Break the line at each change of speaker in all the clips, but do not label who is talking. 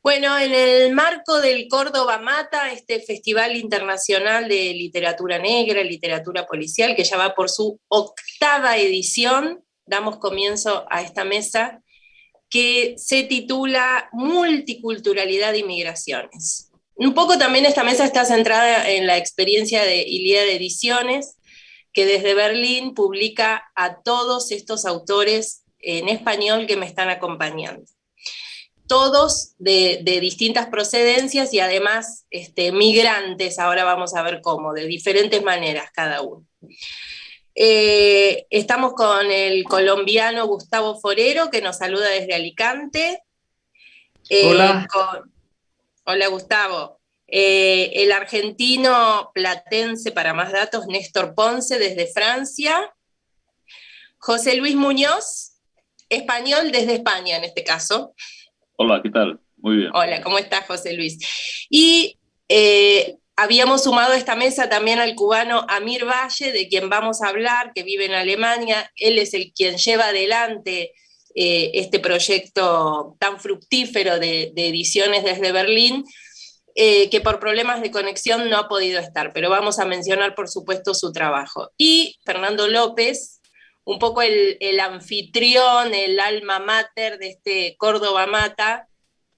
Bueno, en el marco del Córdoba Mata, este Festival Internacional de Literatura Negra, Literatura Policial, que ya va por su 8ª edición, damos comienzo a esta mesa que se titula Multiculturalidad y Migraciones. Un poco también esta mesa está centrada en la experiencia de Ilíada Ediciones, que desde Berlín publica a todos estos autores en español que me están acompañando. Todos de distintas procedencias y además migrantes, ahora vamos a ver cómo, de diferentes maneras cada uno. Estamos con el colombiano Gustavo Forero, que nos saluda desde Alicante.
Hola.
Hola, Gustavo. El argentino platense, para más datos, Néstor Ponce, desde Francia. José Luis Muñoz, español desde España en este caso.
Hola, ¿qué tal? Muy bien.
Hola, ¿cómo estás, José Luis? Y habíamos sumado a esta mesa también al cubano Amir Valle, de quien vamos a hablar, que vive en Alemania. Él es quien lleva adelante este proyecto tan fructífero de ediciones desde Berlín, que por problemas de conexión no ha podido estar, pero vamos a mencionar, por supuesto, su trabajo. Y Fernando López, un poco el anfitrión, el alma mater de este Córdoba Mata,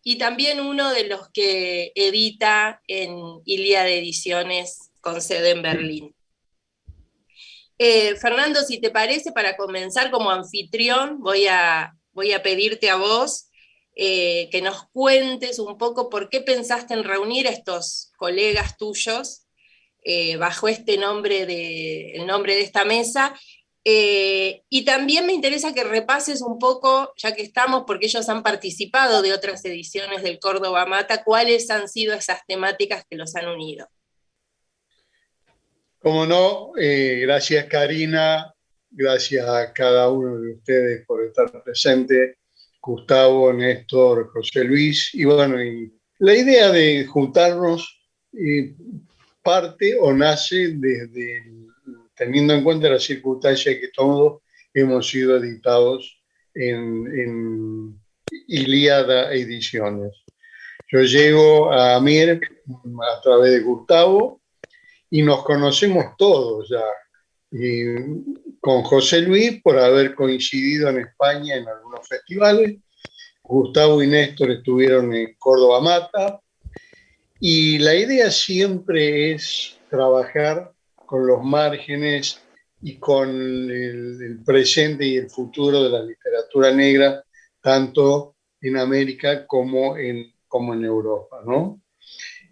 y también uno de los que edita en Ilíada Ediciones con sede en Berlín. Fernando, si te parece, para comenzar como anfitrión, voy a pedirte a vos que nos cuentes un poco por qué pensaste en reunir a estos colegas tuyos bajo el nombre de esta mesa. Y también me interesa que repases un poco, ya que estamos, porque ellos han participado de otras ediciones del Córdoba Mata, cuáles han sido esas temáticas que los han unido.
Como no, gracias Karina, gracias a cada uno de ustedes por estar presente, Gustavo, Néstor, José Luis, y bueno, y la idea de juntarnos parte o nace desde teniendo en cuenta la circunstancia que todos hemos sido editados en Ilíada Ediciones. Yo llego a Amir a través de Gustavo y nos conocemos todos ya. Y con José Luis por haber coincidido en España en algunos festivales. Gustavo y Néstor estuvieron en Córdoba Mata. Y la idea siempre es trabajar con los márgenes y con el presente y el futuro de la literatura negra, tanto en América como en Europa, ¿no?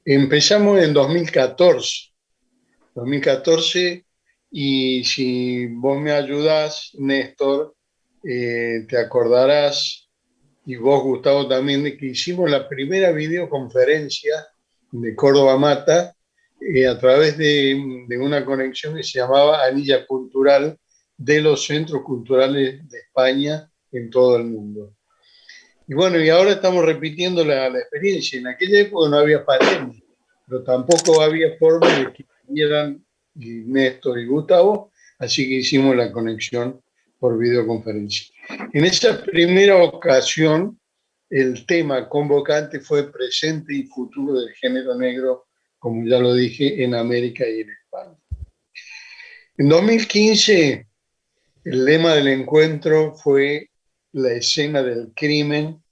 Empezamos en 2014, y si vos me ayudás, Néstor, te acordarás, y vos, Gustavo, también, de que hicimos la primera videoconferencia de Córdoba Mata a través de una conexión que se llamaba Anilla Cultural de los centros culturales de España en todo el mundo. Y bueno, y ahora estamos repitiendo la experiencia. En aquella época no había pandemia, pero tampoco había forma de que vinieran Néstor y Gustavo, así que hicimos la conexión por videoconferencia. En esa primera ocasión, el tema convocante fue presente y futuro del género negro, como ya lo dije, en América y en España. En 2015, el lema del encuentro fue la escena del crimen,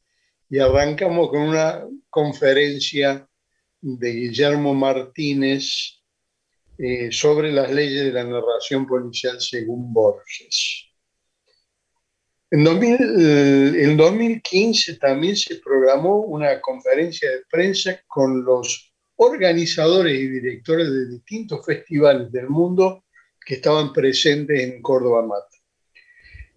y arrancamos con una conferencia de Guillermo Martínez sobre las leyes de la narración policial según Borges. En 2015 también se programó una conferencia de prensa con los organizadores y directores de distintos festivales del mundo que estaban presentes en Córdoba Mata.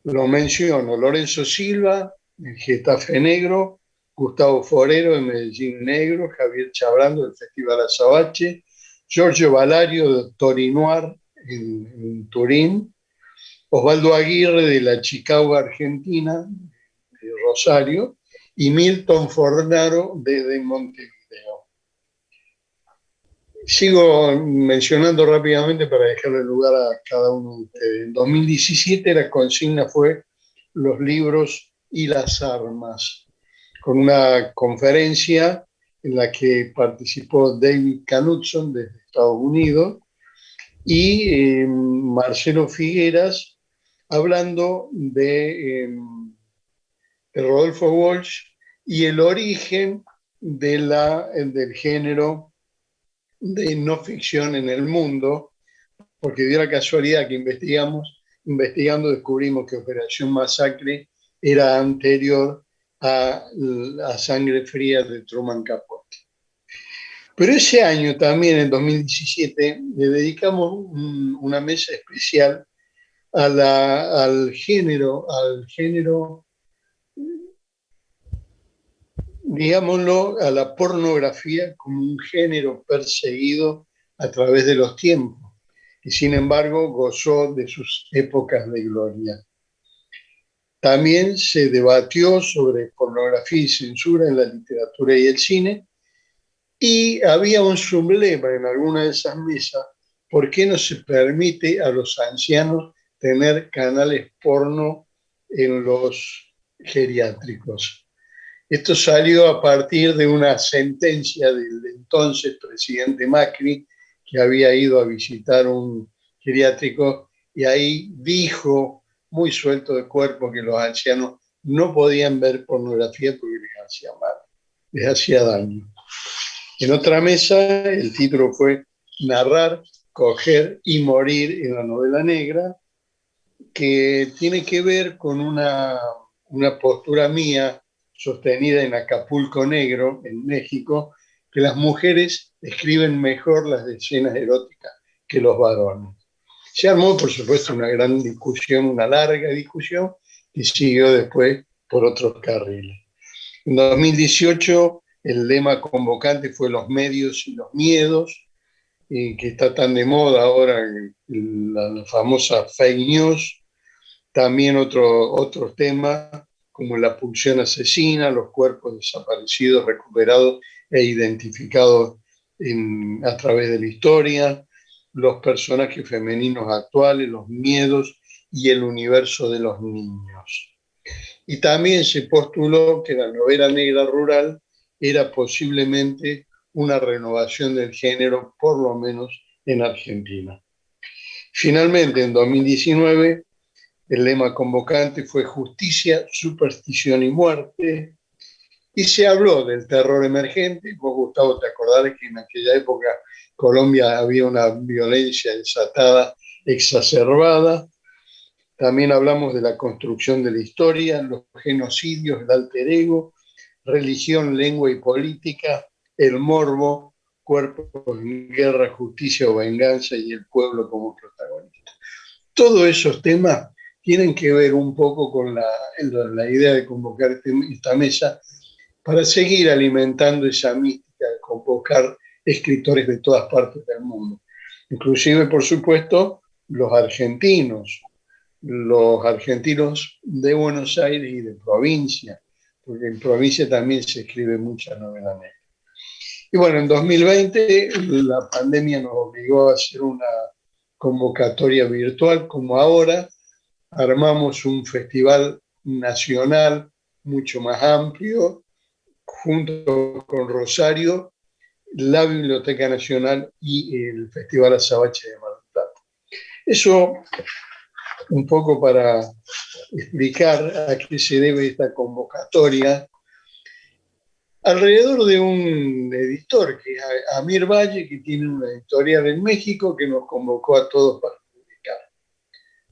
Lo menciono: Lorenzo Silva, el Getafe Negro; Gustavo Forero, de Medellín Negro; Javier Chabrando, del Festival Azabache; Giorgio Valario, de Torinoir, en Turín; Osvaldo Aguirre, de la Chicago, Argentina, de Rosario; y Milton Fornaro, desde Montevideo. Sigo mencionando rápidamente para dejarle lugar a cada uno de ustedes. En 2017 la consigna fue los libros y las armas, con una conferencia en la que participó David Knudson desde Estados Unidos y Marcelo Figueras hablando de Rodolfo Walsh y el origen del género de no ficción en el mundo, porque dio la casualidad que investigando descubrimos que Operación Masacre era anterior a Sangre Fría de Truman Capote. Pero ese año también, en 2017, le dedicamos una mesa especial al género, digámoslo, a la pornografía como un género perseguido a través de los tiempos y sin embargo gozó de sus épocas de gloria. También se debatió sobre pornografía y censura en la literatura y el cine y había un sublema en alguna de esas mesas: ¿por qué no se permite a los ancianos tener canales porno en los geriátricos? Esto salió a partir de una sentencia del entonces presidente Macri, que había ido a visitar un geriátrico y ahí dijo, muy suelto de cuerpo, que los ancianos no podían ver pornografía porque les hacía mal, les hacía daño. En otra mesa el título fue Narrar, coger y morir en la novela negra, que tiene que ver con una postura mía sostenida en Acapulco Negro, en México, que las mujeres escriben mejor las escenas eróticas que los varones. Se armó, por supuesto, una gran discusión, una larga discusión, que siguió después por otros carriles. En 2018, el lema convocante fue los medios y los miedos, que está tan de moda ahora, la famosa fake news. También otros temas como la pulsión asesina, los cuerpos desaparecidos, recuperados e identificados a través de la historia, los personajes femeninos actuales, los miedos y el universo de los niños. Y también se postuló que la novela negra rural era posiblemente una renovación del género, por lo menos en Argentina. Finalmente, en 2019, el lema convocante fue Justicia, Superstición y Muerte, y se habló del terror emergente. Vos, Gustavo, te acordarás que en aquella época Colombia había una violencia desatada, exacerbada. También hablamos de la construcción de la historia, los genocidios, el alter ego, religión, lengua y política, el morbo, cuerpos en guerra, justicia o venganza y el pueblo como protagonista. Todos esos temas tienen que ver un poco con la idea de convocar esta mesa para seguir alimentando esa mística de convocar escritores de todas partes del mundo. Inclusive, por supuesto, los argentinos de Buenos Aires y de provincia, porque en provincia también se escribe mucha novela negra. Y bueno, en 2020 la pandemia nos obligó a hacer una convocatoria virtual, como ahora. Armamos un festival nacional mucho más amplio, junto con Rosario, la Biblioteca Nacional y el Festival Azabache de Mar del Plata. Eso un poco para explicar a qué se debe esta convocatoria, alrededor de un editor, que es Amir Valle, que tiene una editorial en México, que nos convocó a todos para publicar.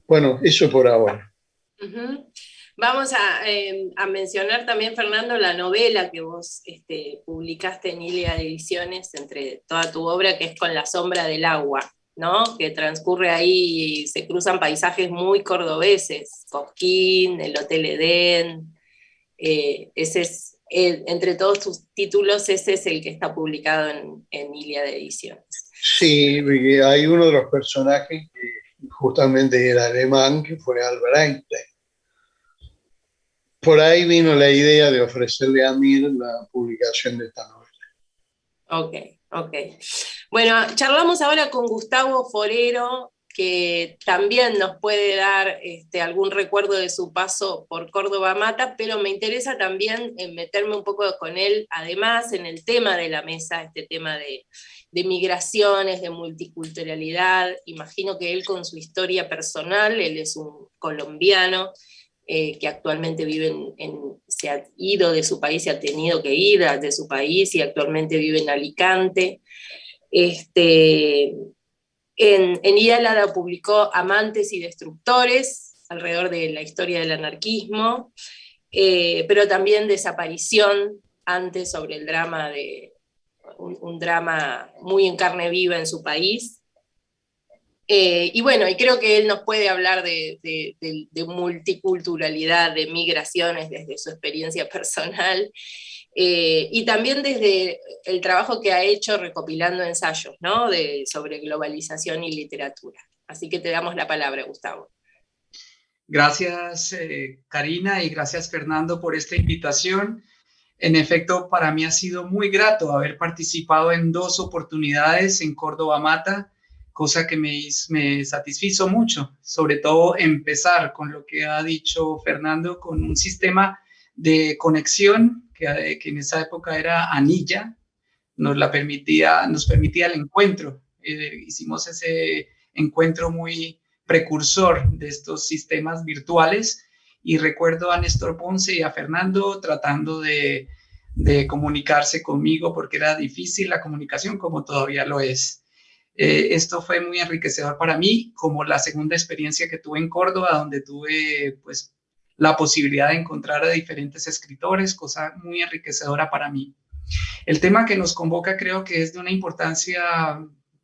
Bueno, eso por ahora.
Vamos a mencionar también, Fernando, la novela que vos publicaste en Ilia Ediciones, entre toda tu obra, que es Con la sombra del agua, ¿no? Que transcurre ahí y se cruzan paisajes muy cordobeses, Cosquín, el Hotel Edén, ese es, entre todos tus títulos, ese es el que está publicado en Ilia Ediciones.
Sí, hay uno de los personajes que justamente era alemán, que fue Albert Einstein. Por ahí vino la idea de ofrecerle a Mir la publicación de esta novela.
Ok. Bueno, charlamos ahora con Gustavo Forero, que también nos puede dar algún recuerdo de su paso por Córdoba Mata, pero me interesa también meterme un poco con él, además, en el tema de la mesa, este tema de migraciones, de multiculturalidad. Imagino que él con su historia personal, él es un colombiano, que actualmente vive se ha ido de su país, se ha tenido que ir de su país y actualmente vive en Alicante. En Iyala publicó Amantes y Destructores, alrededor de la historia del anarquismo, pero también Desaparición, antes, sobre el drama un drama muy en carne viva en su país. Y bueno, y creo que él nos puede hablar de multiculturalidad, de migraciones desde su experiencia personal, y también desde el trabajo que ha hecho recopilando ensayos, ¿no? Sobre globalización y literatura. Así que te damos la palabra, Gustavo.
Gracias, Karina, y gracias, Fernando, por esta invitación. En efecto, para mí ha sido muy grato haber participado en 2 oportunidades en Córdoba Mata, cosa que me satisfizo mucho, sobre todo empezar con lo que ha dicho Fernando, con un sistema de conexión que en esa época era anilla, nos permitía el encuentro. Hicimos ese encuentro muy precursor de estos sistemas virtuales, y recuerdo a Néstor Ponce y a Fernando tratando de comunicarse conmigo, porque era difícil la comunicación, como todavía lo es. Esto fue muy enriquecedor para mí, como la segunda experiencia que tuve en Córdoba, donde tuve pues la posibilidad de encontrar a diferentes escritores, cosa muy enriquecedora para mí. El tema que nos convoca creo que es de una importancia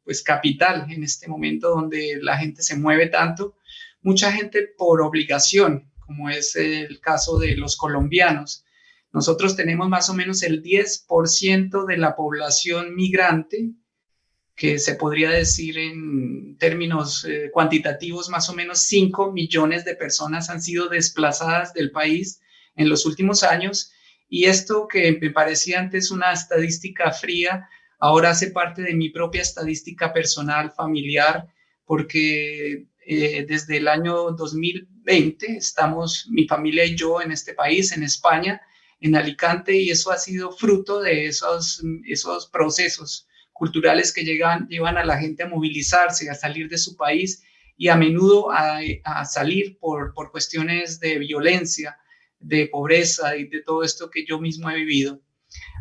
pues capital en este momento donde la gente se mueve tanto, mucha gente por obligación, como es el caso de los colombianos. Nosotros tenemos más o menos el 10% de la población migrante, que se podría decir en términos cuantitativos, más o menos 5 millones de personas han sido desplazadas del país en los últimos años, y esto que me parecía antes una estadística fría, ahora hace parte de mi propia estadística personal, familiar, porque desde el año 2020 estamos, mi familia y yo, en este país, en España, en Alicante, y eso ha sido fruto de esos procesos culturales que llevan a la gente a movilizarse, a salir de su país, y a menudo a salir por cuestiones de violencia, de pobreza y de todo esto que yo mismo he vivido.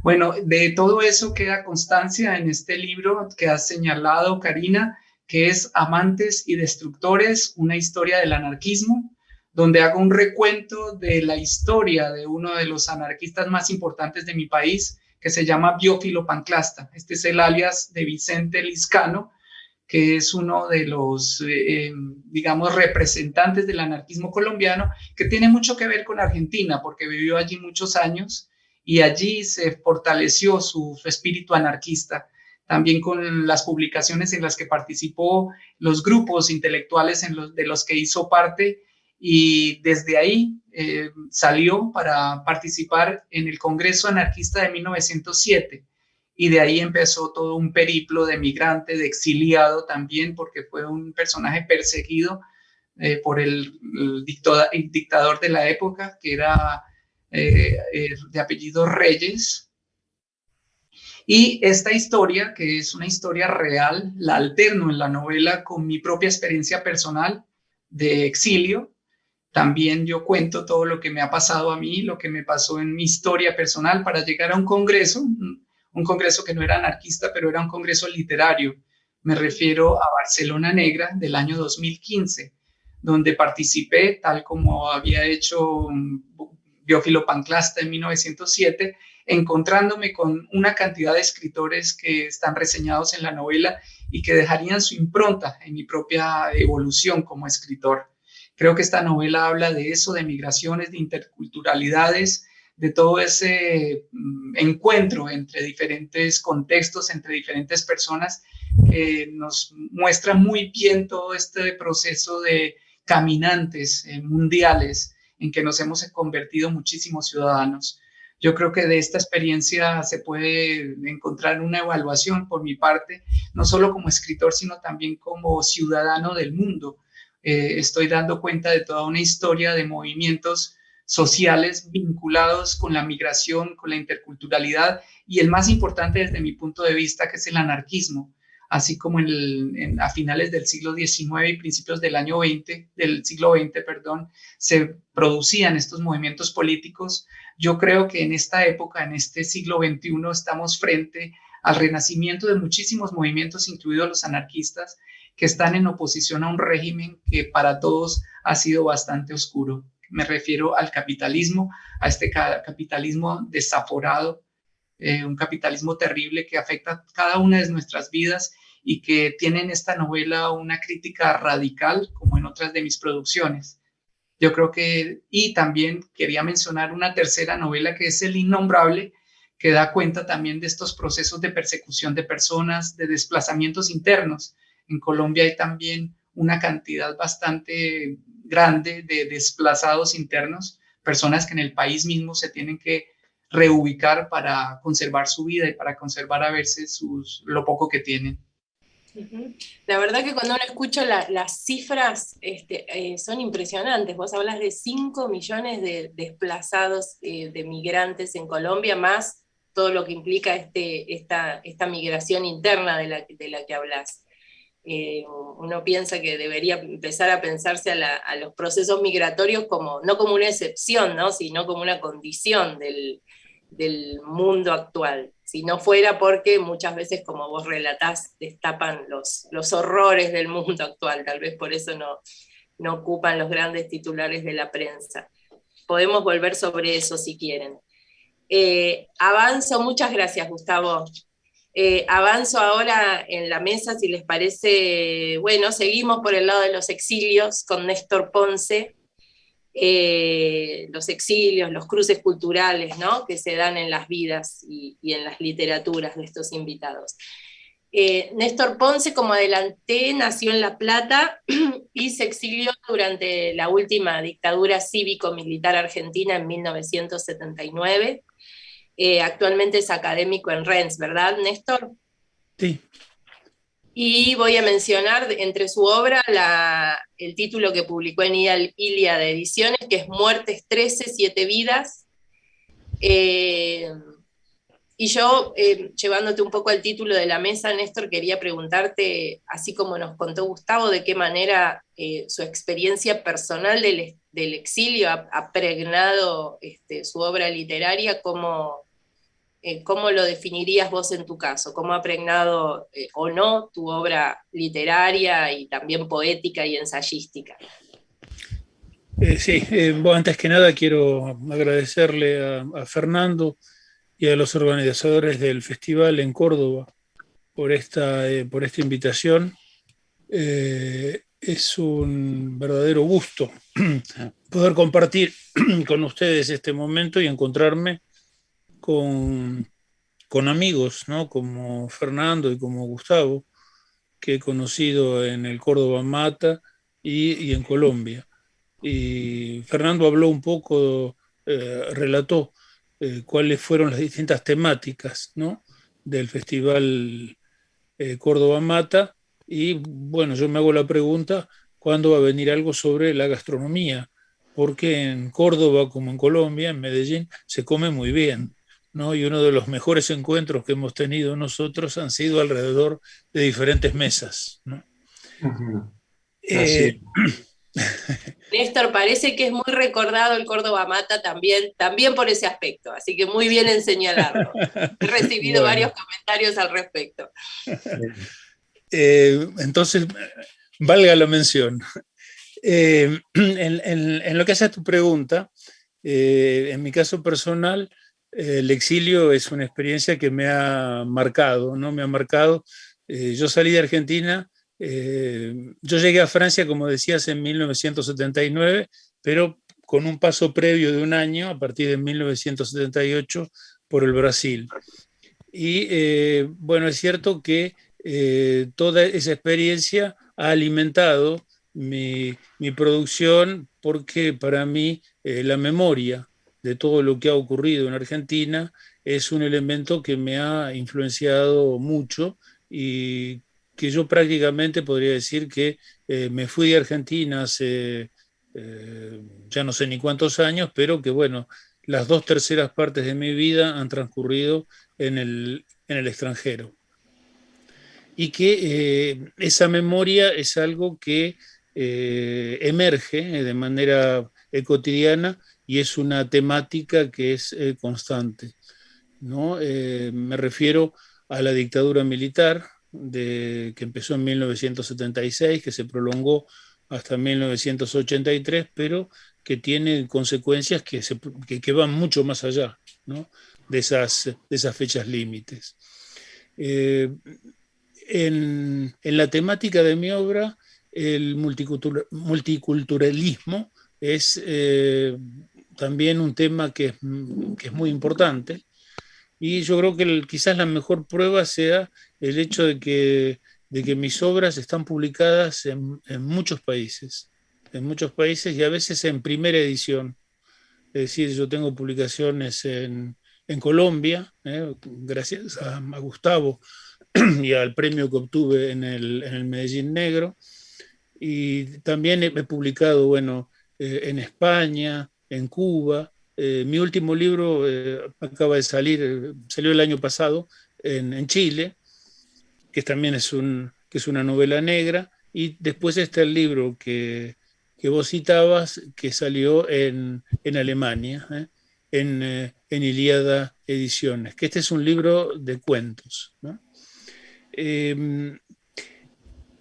Bueno, de todo eso queda constancia en este libro que has señalado, Karina, que es Amantes y Destructores, una historia del anarquismo, donde hago un recuento de la historia de uno de los anarquistas más importantes de mi país, que se llama Biófilo Panclasta. Este es el alias de Vicente Lizcano, que es uno de los, digamos, representantes del anarquismo colombiano, que tiene mucho que ver con Argentina, porque vivió allí muchos años y allí se fortaleció su espíritu anarquista. También con las publicaciones en las que participó, los grupos intelectuales de los que hizo parte, y desde ahí salió para participar en el Congreso Anarquista de 1907, y de ahí empezó todo un periplo de migrante, de exiliado también, porque fue un personaje perseguido por el dictador de la época, que era de apellido Reyes. Y esta historia, que es una historia real, la alterno en la novela con mi propia experiencia personal de exilio. También yo cuento todo lo que me ha pasado a mí, lo que me pasó en mi historia personal para llegar a un congreso que no era anarquista, pero era un congreso literario. Me refiero a Barcelona Negra del año 2015, donde participé, tal como había hecho Biófilo Panclasta en 1907, encontrándome con una cantidad de escritores que están reseñados en la novela y que dejarían su impronta en mi propia evolución como escritor. Creo que esta novela habla de eso, de migraciones, de interculturalidades, de todo ese encuentro entre diferentes contextos, entre diferentes personas, que nos muestra muy bien todo este proceso de caminantes mundiales en que nos hemos convertido muchísimos ciudadanos. Yo creo que de esta experiencia se puede encontrar una evaluación por mi parte, no solo como escritor, sino también como ciudadano del mundo. Estoy dando cuenta de toda una historia de movimientos sociales vinculados con la migración, con la interculturalidad y el más importante desde mi punto de vista, que es el anarquismo. Así como a finales del siglo XIX y principios del siglo XX, perdón, se producían estos movimientos políticos. Yo creo que en esta época, en este siglo XXI, estamos frente al renacimiento de muchísimos movimientos, incluidos los anarquistas, que están en oposición a un régimen que para todos ha sido bastante oscuro. Me refiero al capitalismo, a este capitalismo desaforado, un capitalismo terrible que afecta cada una de nuestras vidas y que tiene en esta novela una crítica radical, como en otras de mis producciones. Yo creo que, y también quería mencionar una tercera novela que es El Innombrable, que da cuenta también de estos procesos de persecución de personas, de desplazamientos internos. En Colombia hay también una cantidad bastante grande de desplazados internos, personas que en el país mismo se tienen que reubicar para conservar su vida y para conservar a veces lo poco que tienen.
La verdad que cuando uno escucha las cifras son impresionantes. Vos hablas de 5 millones de desplazados, de migrantes en Colombia, más todo lo que implica esta migración interna de la que hablas. Uno piensa que debería empezar a pensarse a los procesos migratorios no como una excepción, ¿no? Sino como una condición del mundo actual. Si no fuera porque muchas veces, como vos relatás, destapan los horrores del mundo actual. Tal vez por eso no ocupan los grandes titulares de la prensa. Podemos volver sobre eso si quieren. Avanzo, muchas gracias, Gustavo. Avanzo ahora en la mesa, si les parece. Bueno, seguimos por el lado de los exilios con Néstor Ponce. Los exilios, los cruces culturales, ¿no?, que se dan en las vidas y en las literaturas de estos invitados. Néstor Ponce, como adelanté, nació en La Plata y se exilió durante la última dictadura cívico-militar argentina en 1979. Actualmente es académico en Rennes, ¿verdad, Néstor?
Sí.
Y voy a mencionar entre su obra el título que publicó en Ilíada Ediciones, que es Muertes 13, 7 vidas. Y yo, llevándote un poco al título de la mesa, Néstor, quería preguntarte, así como nos contó Gustavo, de qué manera su experiencia personal del exilio ha pregnado su obra literaria. ¿Cómo lo definirías vos en tu caso? ¿Cómo ha pregnado o no tu obra literaria y también poética y ensayística?
Sí, bueno, antes que nada quiero agradecerle a Fernando y a los organizadores del festival en Córdoba por esta invitación. Es un verdadero gusto poder compartir con ustedes este momento y encontrarme con amigos, ¿no?, como Fernando y como Gustavo, que he conocido en el Córdoba Mata y en Colombia. Y Fernando habló un poco, relató cuáles fueron las distintas temáticas, ¿no?, del Festival Córdoba Mata. Y bueno, yo me hago la pregunta, ¿cuándo va a venir algo sobre la gastronomía? Porque en Córdoba, como en Colombia, en Medellín, se come muy bien, ¿no? Y uno de los mejores encuentros que hemos tenido nosotros han sido alrededor de diferentes mesas, ¿no?
Así.
Néstor, parece que es muy recordado el Córdoba Mata también por ese aspecto, así que muy bien en señalarlo. He recibido varios comentarios al respecto.
Entonces, valga la mención. En lo que hace a tu pregunta, en mi caso personal, el exilio es una experiencia que me ha marcado, ¿no? Me ha marcado. Yo salí de Argentina, yo llegué a Francia, como decías, en 1979, pero con un paso previo de un año, a partir de 1978, por el Brasil. Y bueno, es cierto que toda esa experiencia ha alimentado mi producción, porque para mí la memoria de todo lo que ha ocurrido en Argentina, es un elemento que me ha influenciado mucho y que yo prácticamente podría decir que me fui de Argentina hace ya no sé ni cuántos años, pero que bueno, las 2/3 partes de mi vida han transcurrido en el extranjero. Y que esa memoria es algo que emerge de manera cotidiana y es una temática que es constante, ¿no? Me refiero a la dictadura militar que empezó en 1976, que se prolongó hasta 1983, pero que tiene consecuencias que van mucho más allá, ¿no? de esas fechas límites. En la temática de mi obra, el multiculturalismo es también un tema que es muy importante, y yo creo que quizás la mejor prueba sea el hecho de que mis obras están publicadas en muchos países y a veces en primera edición. Es decir, yo tengo publicaciones en Colombia, gracias a Gustavo y al premio que obtuve en el Medellín Negro. Y también he publicado, bueno, en España, en Cuba. Mi último libro acaba de salir, salió el año pasado en Chile, que también que es una novela negra. Y después está el libro que vos citabas, que salió en Alemania, en Ilíada Ediciones, que este es un libro de cuentos, ¿no?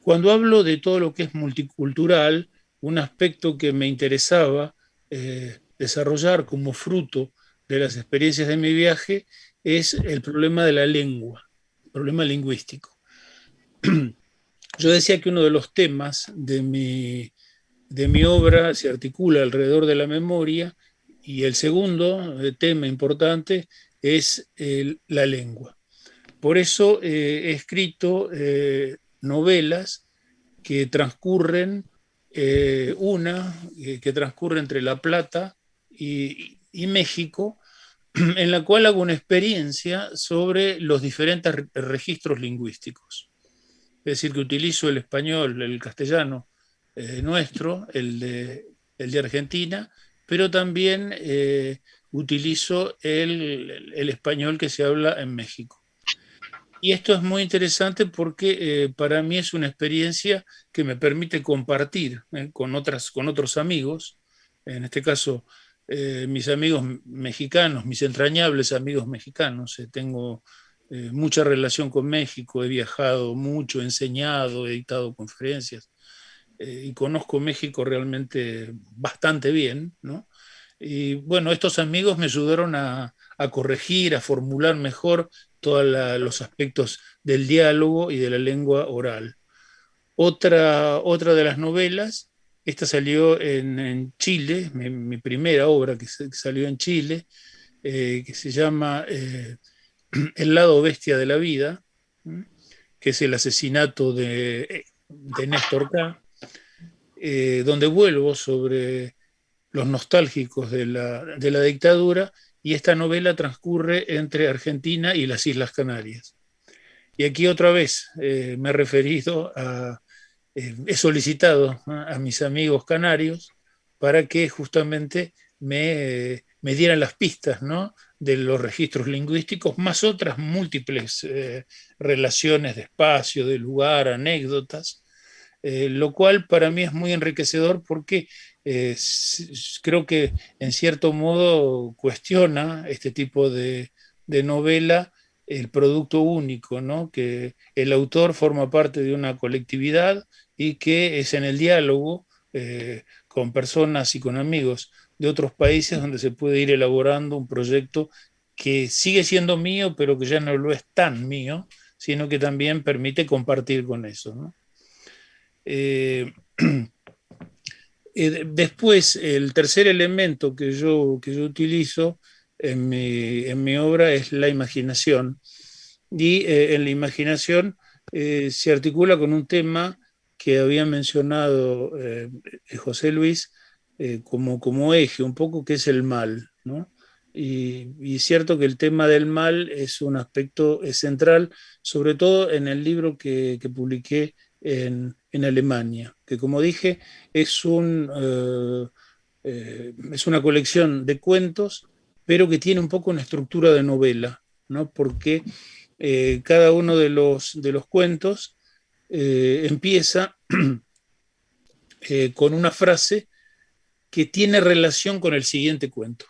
Cuando hablo de todo lo que es multicultural, un aspecto que me interesaba desarrollar como fruto de las experiencias de mi viaje es el problema de la lengua, el problema lingüístico. Yo decía que uno de los temas de mi obra se articula alrededor de la memoria, y el segundo tema importante es la lengua. Por eso he escrito novelas que transcurren, que transcurre entre La Plata y México, en la cual hago una experiencia sobre los diferentes registros lingüísticos. Es decir, que utilizo el español, el castellano nuestro, el de Argentina, pero también utilizo el español que se habla en México. Y esto es muy interesante porque para mí es una experiencia que me permite compartir con otros amigos, en este caso mis amigos mexicanos, mis entrañables amigos mexicanos. Tengo mucha relación con México, he viajado mucho, he enseñado, he dictado conferencias y conozco México realmente bastante bien, ¿no? Y bueno, estos amigos me ayudaron a corregir, a formular mejor todos los aspectos del diálogo y de la lengua oral. Otra de las novelas, esta salió en Chile, mi primera obra que salió en Chile, que se llama El lado bestia de la vida, que es el asesinato de Néstor K., donde vuelvo sobre los nostálgicos de la dictadura, y esta novela transcurre entre Argentina y las Islas Canarias. Y aquí otra vez me he referido he solicitado a mis amigos canarios para que justamente me dieran las pistas, ¿no?, de los registros lingüísticos, más otras múltiples relaciones de espacio, de lugar, anécdotas, lo cual para mí es muy enriquecedor porque creo que en cierto modo cuestiona este tipo de novela el producto único, ¿no?, que el autor forma parte de una colectividad y que es en el diálogo con personas y con amigos de otros países donde se puede ir elaborando un proyecto que sigue siendo mío, pero que ya no lo es tan mío, sino que también permite compartir con eso, ¿no? Después, el tercer elemento que yo utilizo en mi obra es la imaginación. Y en la imaginación se articula con un tema que había mencionado José Luis, como eje, un poco qué es el mal, ¿no? Y es cierto que el tema del mal es un aspecto central, sobre todo en el libro que publiqué en Alemania, que como dije es es una colección de cuentos, pero que tiene un poco una estructura de novela, ¿no? Porque cada uno de los cuentos empieza con una frase que tiene relación con el siguiente cuento.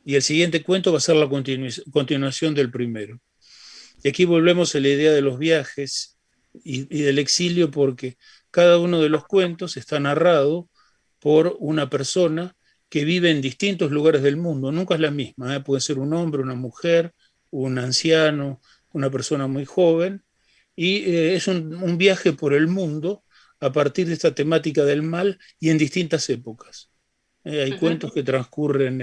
Y el siguiente cuento va a ser la continuación del primero. Y aquí volvemos a la idea de los viajes y del exilio, porque cada uno de los cuentos está narrado por una persona que vive en distintos lugares del mundo. Nunca es la misma, ¿eh? Puede ser un hombre, una mujer, un anciano, una persona muy joven. Y es un viaje por el mundo a partir de esta temática del mal y en distintas épocas. Hay cuentos que transcurren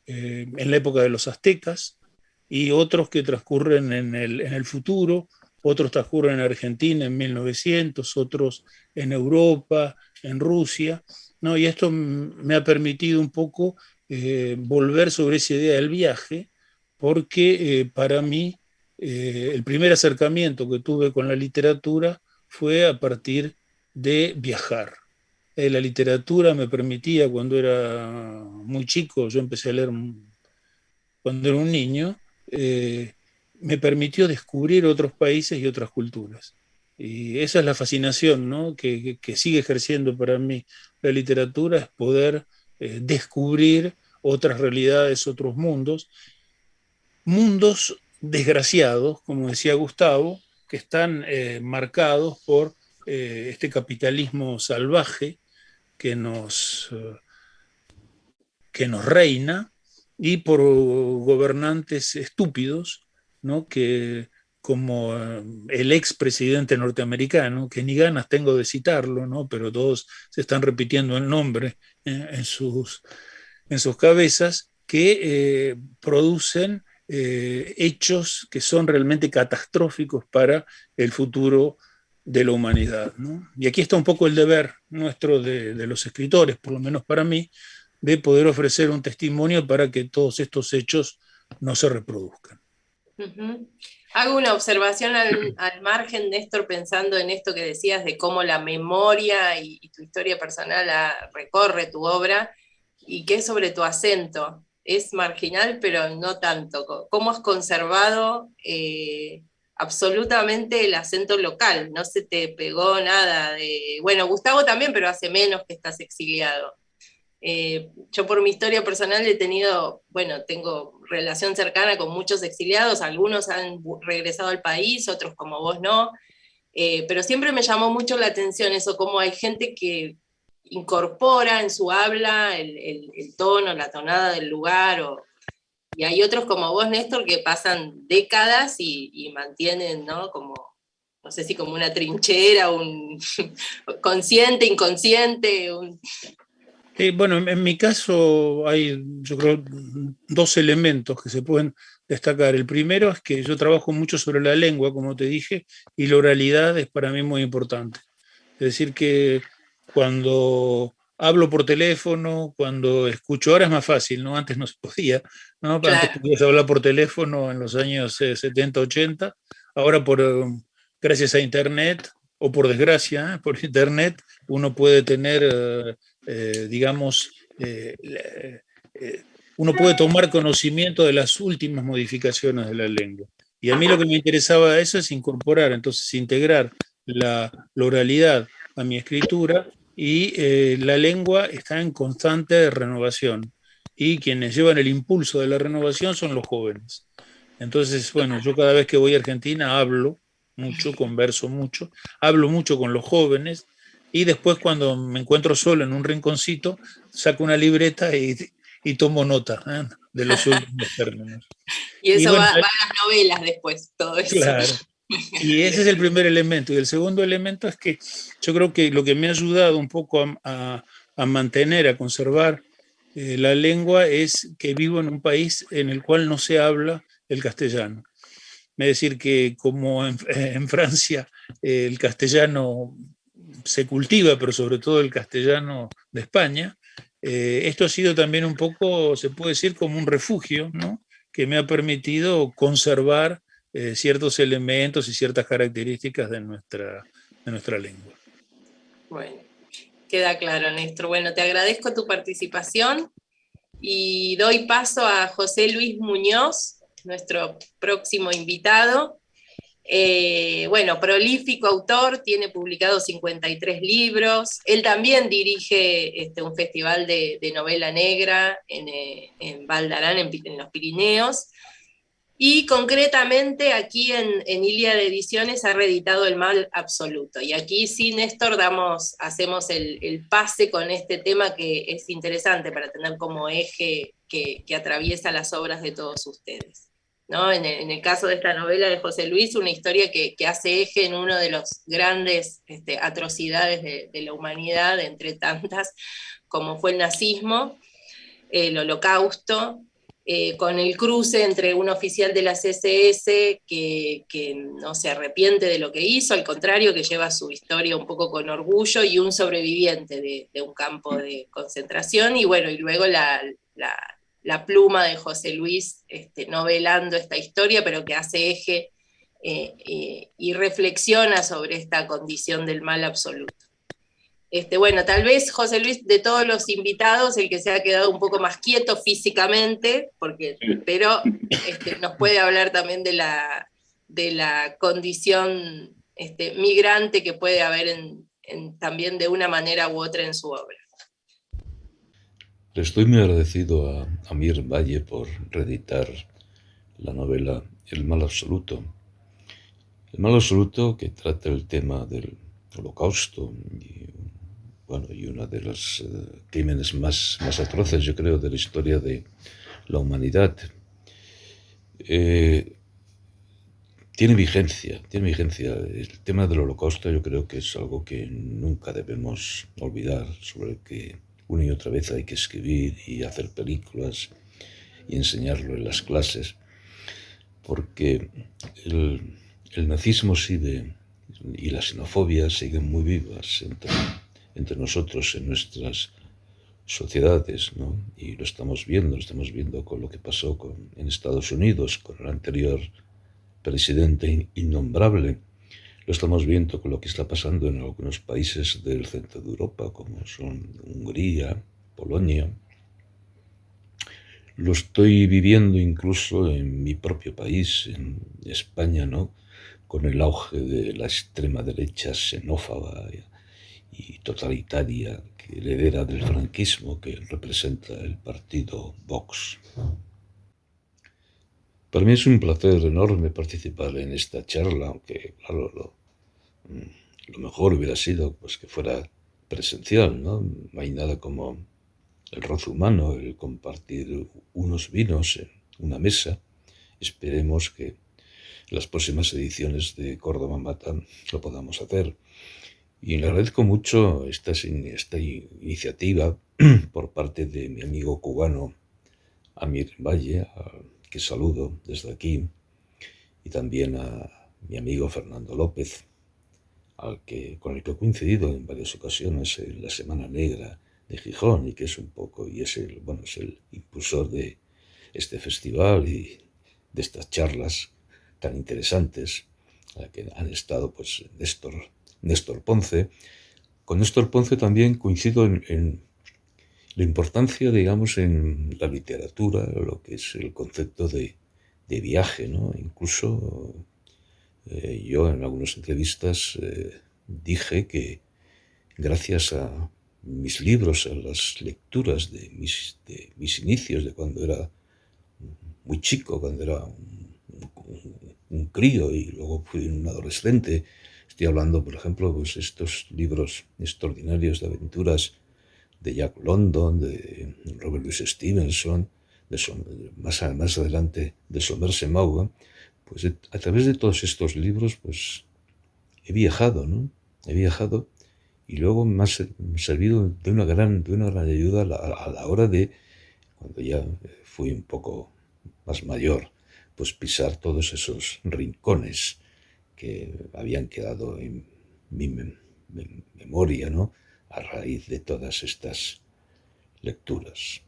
en la época de los aztecas y otros que transcurren en el futuro, otros transcurren en Argentina en 1900, otros en Europa, en Rusia, ¿no? Y esto me ha permitido un poco volver sobre esa idea del viaje, porque para mí el primer acercamiento que tuve con la literatura fue a partir de viajar. La literatura me permitía, cuando era muy chico, yo empecé a leer cuando era un niño, me permitió descubrir otros países y otras culturas. Y esa es la fascinación, ¿no? que sigue ejerciendo para mí la literatura, es poder descubrir otras realidades, otros mundos, mundos desgraciados, como decía Gustavo, que están marcados por este capitalismo salvaje que que nos reina, y por gobernantes estúpidos, ¿no? Que, como el expresidente norteamericano, que ni ganas tengo de citarlo, ¿no? Pero todos se están repitiendo el nombre en sus cabezas, que producen hechos que son realmente catastróficos para el futuro de la humanidad, ¿no? Y aquí está un poco el deber nuestro de los escritores, por lo menos para mí, de poder ofrecer un testimonio para que todos estos hechos no se reproduzcan.
Hago una observación al margen, Néstor, pensando en esto que decías de cómo la memoria y tu historia personal recorre tu obra, y que es sobre tu acento. Es marginal, pero no tanto. ¿Cómo has conservado absolutamente el acento local? No se te pegó nada de... Bueno, Gustavo también, pero hace menos que estás exiliado. Yo por mi historia personal tengo relación cercana con muchos exiliados, algunos han regresado al país, otros como vos no, pero siempre me llamó mucho la atención eso, cómo hay gente que incorpora en su habla el tono, la tonada del lugar, y hay otros como vos, Néstor, que pasan décadas y mantienen, ¿no? Como, no sé si como una trinchera, un consciente, inconsciente,
Bueno, en mi caso hay, yo creo, dos elementos que se pueden destacar. El primero es que yo trabajo mucho sobre la lengua, como te dije, y la oralidad es para mí muy importante. Es decir, que cuando hablo por teléfono, cuando escucho, ahora es más fácil, ¿no? Antes no se podía, ¿no?
Claro.
Antes podías hablar por teléfono en los años 70, 80, ahora gracias a Internet, o por desgracia, por Internet, uno puede tener, digamos, uno puede tomar conocimiento de las últimas modificaciones de la lengua. Y a mí lo que me interesaba de eso es incorporar, entonces integrar la oralidad a mi escritura, y la lengua está en constante renovación. Y quienes llevan el impulso de la renovación son los jóvenes. Entonces, bueno, yo cada vez que voy a Argentina hablo mucho, converso mucho, hablo mucho con los jóvenes, y después cuando me encuentro solo en un rinconcito, saco una libreta y tomo nota de los últimos términos.
Y eso bueno, va a las novelas después, todo eso.
Claro. Y ese es el primer elemento. Y el segundo elemento es que yo creo que lo que me ha ayudado un poco a mantener, a conservar la lengua, es que vivo en un país en el cual no se habla el castellano. Es decir, que como en Francia el castellano se cultiva, pero sobre todo el castellano de España, esto ha sido también un poco, se puede decir, como un refugio, ¿no?, que me ha permitido conservar ciertos elementos y ciertas características de nuestra lengua.
Bueno, queda claro, Néstor. Bueno, te agradezco tu participación y doy paso a José Luis Muñoz, nuestro próximo invitado. Bueno, prolífico autor, tiene publicados 53 libros. Él también dirige un festival de novela negra en Val d'Aran, en los Pirineos. Y concretamente aquí en Ilíada Ediciones ha reeditado El mal absoluto. Y aquí sí, Néstor, hacemos el pase con este tema que es interesante para tener como eje que atraviesa las obras de todos ustedes, ¿no? En el caso de esta novela de José Luis, una historia que hace eje en uno de los grandes atrocidades de la humanidad, entre tantas, como fue el nazismo, el Holocausto, con el cruce entre un oficial de las SS que no se arrepiente de lo que hizo, al contrario, que lleva su historia un poco con orgullo, y un sobreviviente de un campo de concentración, y bueno, y luego la pluma de José Luis novelando esta historia, pero que hace eje y reflexiona sobre esta condición del mal absoluto. Bueno, tal vez José Luis, de todos los invitados, el que se ha quedado un poco más quieto físicamente, pero nos puede hablar también de la condición migrante que puede haber también de una manera u otra en su obra.
Le estoy muy agradecido a Amir Valle por reeditar la novela El mal absoluto. El mal absoluto, que trata el tema del Holocausto y uno de los crímenes más atroces, yo creo, de la historia de la humanidad. Tiene vigencia. El tema del Holocausto yo creo que es algo que nunca debemos olvidar, sobre el que una y otra vez hay que escribir y hacer películas y enseñarlo en las clases, porque el nazismo sigue y la xenofobia siguen muy vivas entre nosotros, en nuestras sociedades, ¿no? Y lo estamos viendo con lo que pasó en Estados Unidos, con el anterior presidente innombrable. Lo estamos viendo con lo que está pasando en algunos países del centro de Europa, como son Hungría, Polonia. Lo estoy viviendo incluso en mi propio país, en España, ¿no?, con el auge de la extrema derecha xenófoba y totalitaria, que heredera del franquismo, que representa el partido Vox. Para mí es un placer enorme participar en esta charla, aunque claro, lo mejor hubiera sido pues que fuera presencial, ¿no? No hay nada como el roce humano, el compartir unos vinos en una mesa. Esperemos que en las próximas ediciones de Córdoba Mata lo podamos hacer. Y le agradezco mucho esta iniciativa por parte de mi amigo cubano Amir Valle, que saludo desde aquí, y también a mi amigo Fernando López, con el que he coincidido en varias ocasiones en la Semana Negra de Gijón, y que es el impulsor de este festival y de estas charlas tan interesantes, a la que han estado pues Néstor Ponce. Con Néstor Ponce también coincido en la importancia, digamos, en la literatura, lo que es el concepto de viaje, ¿no? Incluso yo en algunas entrevistas dije que gracias a mis libros, a las lecturas de mis inicios, de cuando era muy chico, cuando era un crío y luego fui un adolescente. Estoy hablando, por ejemplo, pues estos libros extraordinarios de aventuras de Jack London, de Robert Louis Stevenson, más adelante de Somerset Maugham. Pues a través de todos estos libros pues he viajado, ¿no? Y luego me ha servido de una gran ayuda a la hora de, cuando ya fui un poco más mayor, pues pisar todos esos rincones que habían quedado en mi memoria, ¿no?, a raíz de todas estas lecturas.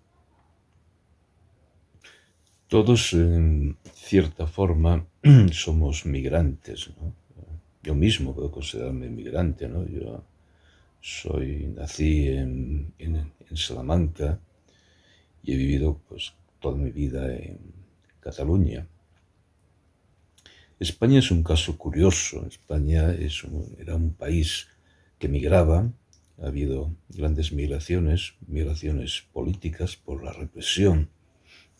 Todos, en cierta forma, somos migrantes, ¿no? Yo mismo puedo considerarme migrante, ¿no? Yo nací en Salamanca y he vivido pues toda mi vida en Cataluña. España es un caso curioso. España era un país que migraba. Ha habido grandes migraciones políticas por la represión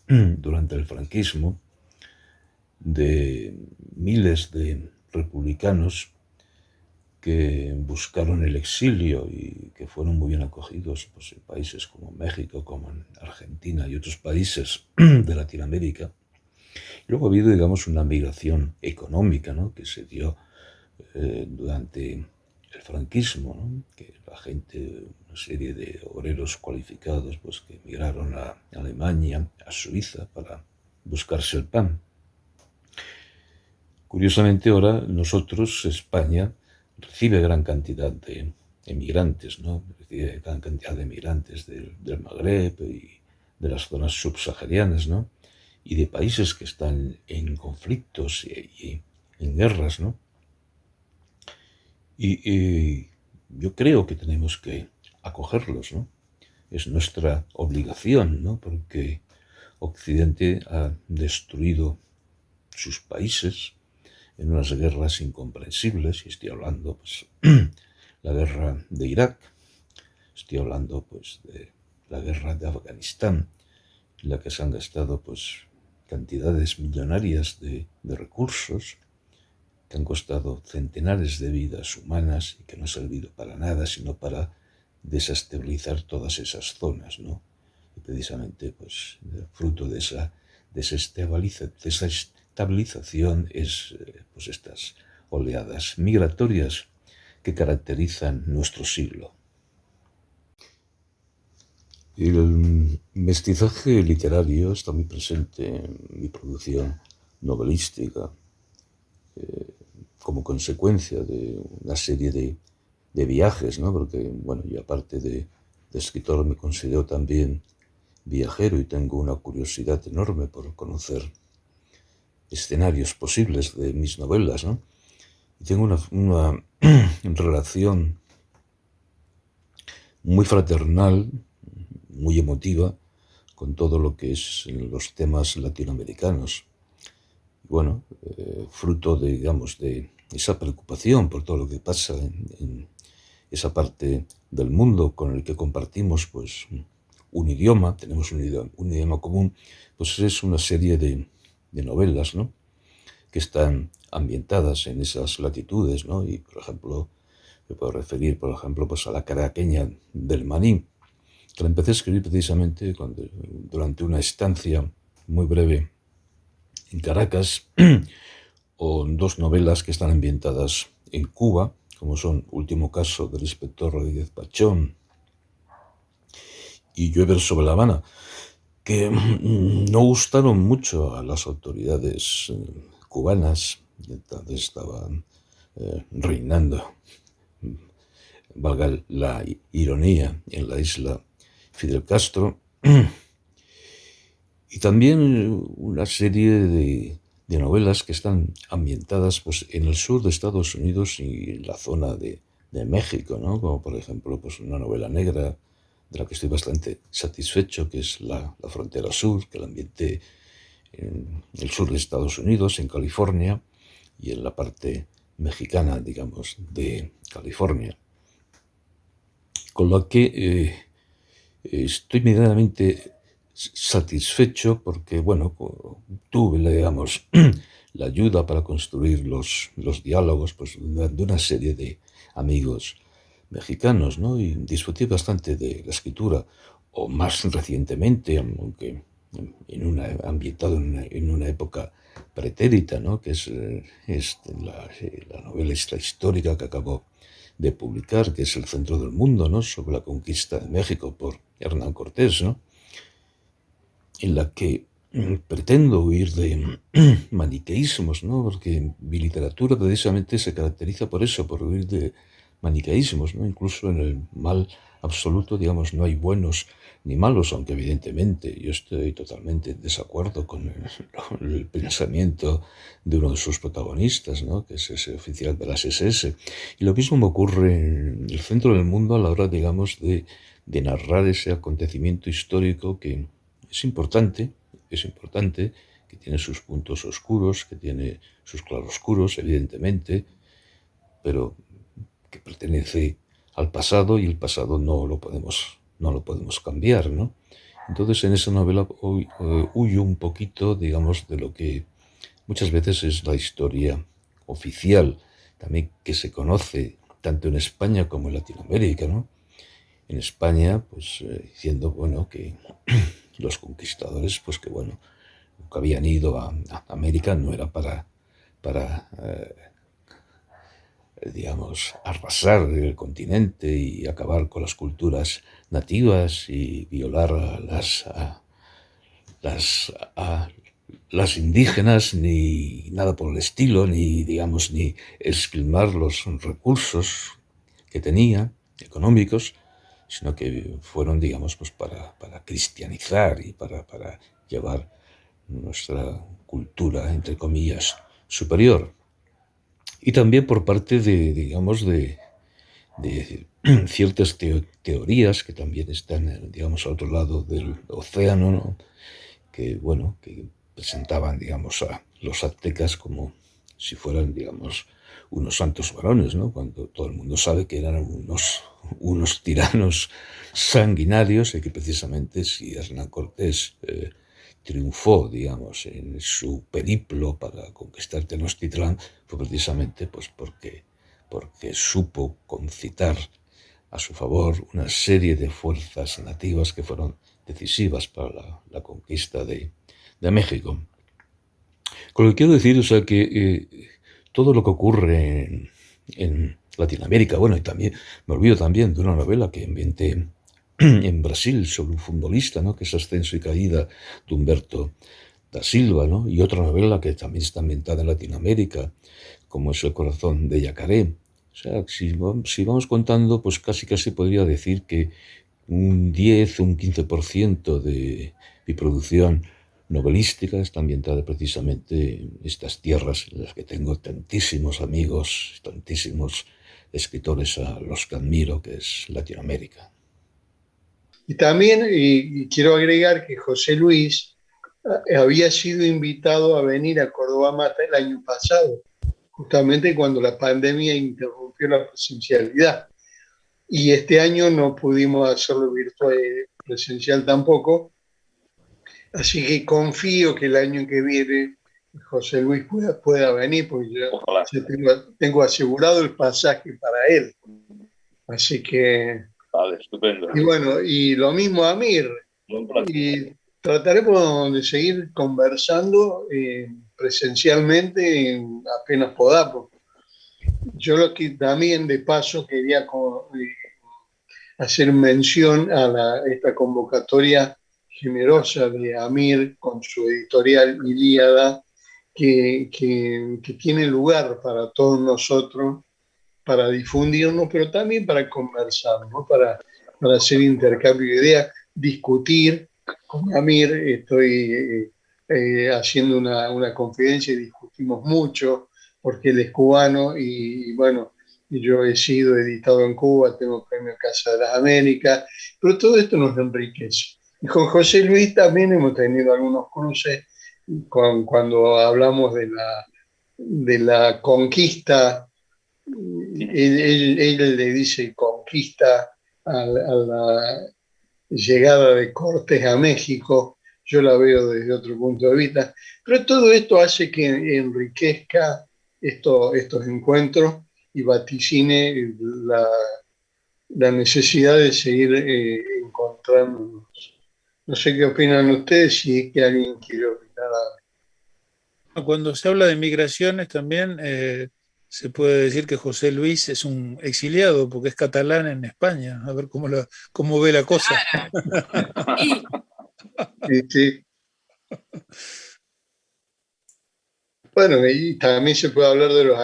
durante el franquismo de miles de republicanos que buscaron el exilio y que fueron muy bien acogidos pues, en países como México, como en Argentina y otros países de Latinoamérica. Luego ha habido, digamos, una migración económica, ¿no?, que se dio durante el franquismo, ¿no?, que la gente, una serie de obreros cualificados, pues que emigraron a Alemania, a Suiza, para buscarse el pan. Curiosamente ahora nosotros, España, recibe gran cantidad de emigrantes, ¿no? Recibe gran cantidad de emigrantes del Magreb y de las zonas subsaharianas, ¿no?, y de países que están en conflictos y en guerras, ¿no? Y yo creo que tenemos que acogerlos, ¿no? Es nuestra obligación, ¿no?, porque Occidente ha destruido sus países en unas guerras incomprensibles, y estoy hablando, pues, la guerra de Irak, estoy hablando, pues, de la guerra de Afganistán, en la que se han gastado, pues, cantidades millonarias de recursos que han costado centenares de vidas humanas y que no ha servido para nada, sino para desestabilizar todas esas zonas, ¿no? Y precisamente, pues, fruto de esa desestabilización es pues, estas oleadas migratorias que caracterizan nuestro siglo. El mestizaje literario está muy presente en mi producción novelística como consecuencia de una serie de viajes, ¿no? Porque, bueno, yo aparte de escritor me considero también viajero y tengo una curiosidad enorme por conocer escenarios posibles de mis novelas, ¿no? Y tengo una relación muy fraternal, muy emotiva, con todo lo que es los temas latinoamericanos. Bueno, fruto de, digamos, de esa preocupación por todo lo que pasa en esa parte del mundo con el que compartimos, pues, un idioma, tenemos un idioma común, pues es una serie de novelas, ¿no?, que están ambientadas en esas latitudes, ¿no? Y, por ejemplo, me puedo referir, por ejemplo, pues a la caraqueña del Maní, que la empecé a escribir precisamente durante una estancia muy breve en Caracas, o dos novelas que están ambientadas en Cuba, como son Último caso del inspector Rodríguez Pachón y Llueve sobre La Habana, que no gustaron mucho a las autoridades cubanas, y entonces estaban reinando, valga la ironía, en la isla Fidel Castro, y también una serie de novelas que están ambientadas, pues, en el sur de Estados Unidos y en la zona de México, ¿no? Como por ejemplo, pues, una novela negra de la que estoy bastante satisfecho, que es La frontera sur, que la ambienté en el sur de Estados Unidos, en California, y en la parte mexicana, digamos, de California. Con lo que estoy medianamente satisfecho porque, bueno, tuve, digamos, la ayuda para construir los diálogos, pues, de una serie de amigos mexicanos, ¿no? Y disfruté bastante de la escritura, o más recientemente, aunque ambientado en una época pretérita, ¿no?, que es la novela histórica que acabo de publicar, que es El centro del mundo, ¿no?, sobre la conquista de México por Hernán Cortés, ¿no?, en la que pretendo huir de maniqueísmos, ¿no?, porque mi literatura precisamente se caracteriza por eso, por huir de maniqueísmos, ¿no? Incluso en el mal absoluto, digamos, no hay buenos ni malos, aunque evidentemente yo estoy totalmente en desacuerdo con el pensamiento de uno de sus protagonistas, ¿no? Que es ese oficial de las SS. Y lo mismo me ocurre en el centro del mundo a la hora, digamos, de narrar ese acontecimiento histórico que es importante, que tiene sus puntos oscuros, que tiene sus claroscuros, evidentemente, pero que pertenece al pasado y el pasado no lo podemos cambiar, ¿no? Entonces en esa novela huyo un poquito, digamos, de lo que muchas veces es la historia oficial, también que se conoce tanto en España como en Latinoamérica, ¿no? En España, pues diciendo, bueno, que los conquistadores, pues que bueno, que habían ido a América no era para digamos, arrasar el continente y acabar con las culturas nativas y violar las indígenas, ni nada por el estilo, ni, digamos, ni esquilmar los recursos que tenía, económicos, sino que fueron, digamos, pues para cristianizar y para llevar nuestra cultura, entre comillas, superior. Y también por parte de, digamos, de ciertas teorías que también están, digamos, al otro lado del océano, ¿no? Que, bueno, que presentaban, digamos, a los aztecas como si fueran, digamos, unos santos varones, ¿no? Cuando todo el mundo sabe que eran unos tiranos sanguinarios y que precisamente si Hernán Cortés triunfó, digamos, en su periplo para conquistar Tenochtitlán fue precisamente pues porque supo concitar a su favor una serie de fuerzas nativas que fueron decisivas para la conquista de México. Con lo que quiero decir, o sea, que todo lo que ocurre en Latinoamérica, bueno, y también me olvido también de una novela que inventé en Brasil sobre un futbolista, ¿no? Que es Ascenso y Caída de Humberto da Silva, ¿no? Y otra novela que también está ambientada en Latinoamérica, como es El corazón de Yacaré. O sea, si vamos contando, pues casi podría decir que un 10 o un 15% de mi producción novelística está ambientada precisamente en estas tierras en las que tengo tantísimos amigos, tantísimos escritores a los que admiro, que es Latinoamérica.
Y también y quiero agregar que José Luis había sido invitado a venir a Córdoba Mata el año pasado, justamente cuando la pandemia interrumpió la presencialidad. Y este año no pudimos hacerlo virtual, presencial tampoco. Así que confío que el año que viene José Luis pueda venir, porque yo tengo asegurado el pasaje para él. Así que...
Vale, estupendo.
Y bueno, y lo mismo a Amir. Y trataremos de seguir conversando presencialmente apenas podamos. Yo lo que también de paso quería hacer mención a esta convocatoria generosa de Amir con su editorial Ilíada, que tiene lugar para todos nosotros, para difundirnos, pero también para conversar, ¿no? Para hacer intercambio de ideas, discutir. Con Amir estoy haciendo una conferencia y discutimos mucho, porque él es cubano y bueno, yo he sido editado en Cuba, tengo premio Casa de las Américas, pero todo esto nos enriquece. Y con José Luis también hemos tenido algunos cruces cuando hablamos de la conquista. Él le dice conquista a la llegada de Cortés a México, yo la veo desde otro punto de vista, pero todo esto hace que enriquezca estos encuentros y vaticine la necesidad de seguir encontrándonos. No sé qué opinan ustedes, si es que alguien quiere opinar algo.
Cuando se habla de migraciones también se puede decir que José Luis es un exiliado porque es catalán en España. A ver cómo ve la cosa.
Sí. Bueno, y también se puede hablar de los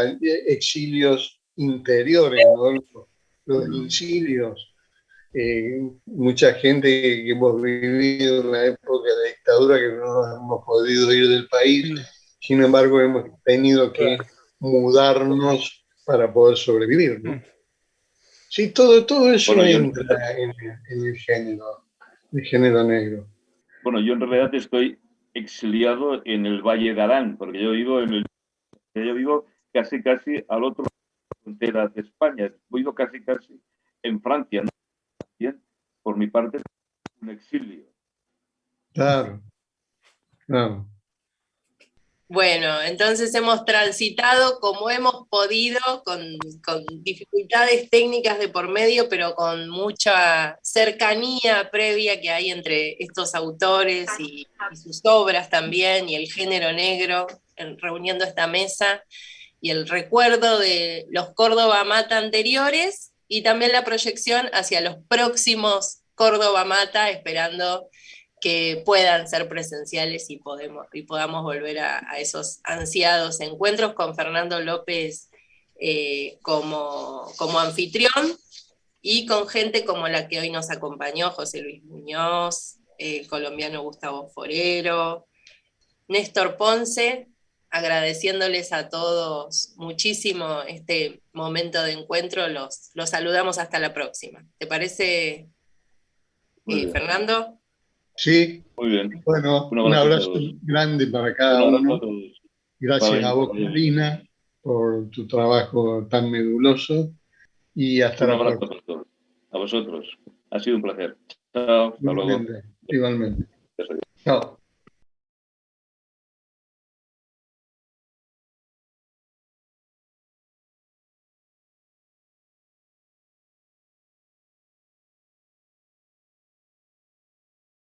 exilios interiores, ¿no? Los incilios. Mucha gente que hemos vivido en la época de la dictadura que no nos hemos podido ir del país, sin embargo hemos tenido que mudarnos para poder sobrevivir, ¿no? Sí, todo eso entra en el género negro.
Bueno, yo en realidad estoy exiliado en el Valle de Arán, porque yo vivo casi al otro lado de la frontera de España. Vivo casi en Francia, ¿no? Bien, por mi parte, un exilio.
Claro.
Bueno, entonces hemos transitado como hemos podido, con dificultades técnicas de por medio, pero con mucha cercanía previa que hay entre estos autores y sus obras también, y el género negro, reuniendo esta mesa, y el recuerdo de los Córdoba Mata anteriores, y también la proyección hacia los próximos Córdoba Mata, esperando que puedan ser presenciales y podamos volver a esos ansiados encuentros con Fernando López como anfitrión, y con gente como la que hoy nos acompañó, José Luis Muñoz, el colombiano Gustavo Forero, Néstor Ponce, agradeciéndoles a todos muchísimo este momento de encuentro. Los saludamos hasta la próxima. ¿Te parece, Fernando?
Sí,
muy bien.
Bueno, un abrazo grande para cada uno. Gracias a vos, Karina, por tu trabajo tan meduloso, y hasta la próxima.
Un abrazo a vosotros. Ha sido un placer. Chao. Hasta luego.
Igualmente. Chao.